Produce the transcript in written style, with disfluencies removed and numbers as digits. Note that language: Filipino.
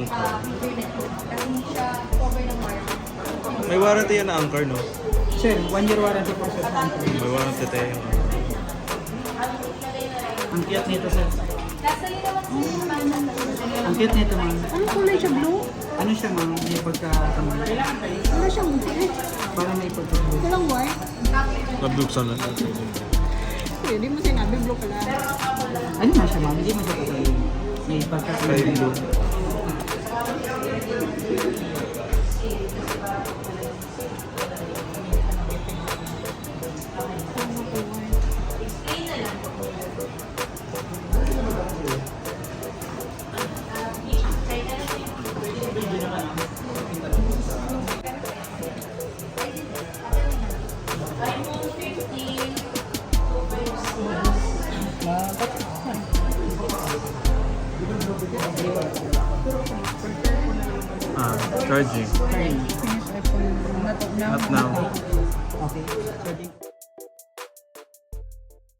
Anchor. May warranty yan na Anchor, no? Sir, 1 year warranty po sir sa Anchor. May warranty tayo. Ang cute nito sir. Ang cute nito ma'am. Anong kulay siya, blue? Ano siya ma'am? May pagka-kamay. Wala siyang white. Para may pagka-kamay. Walang white. Nabuksan na. Hindi mo sinabi, blue pala. Ano na siya ma'am? Hindi mo siya pagka-kamay. May pagka-kamay. Sky blue. Charging. Sorry. Finish iPhone. Not now. Okay. Charging.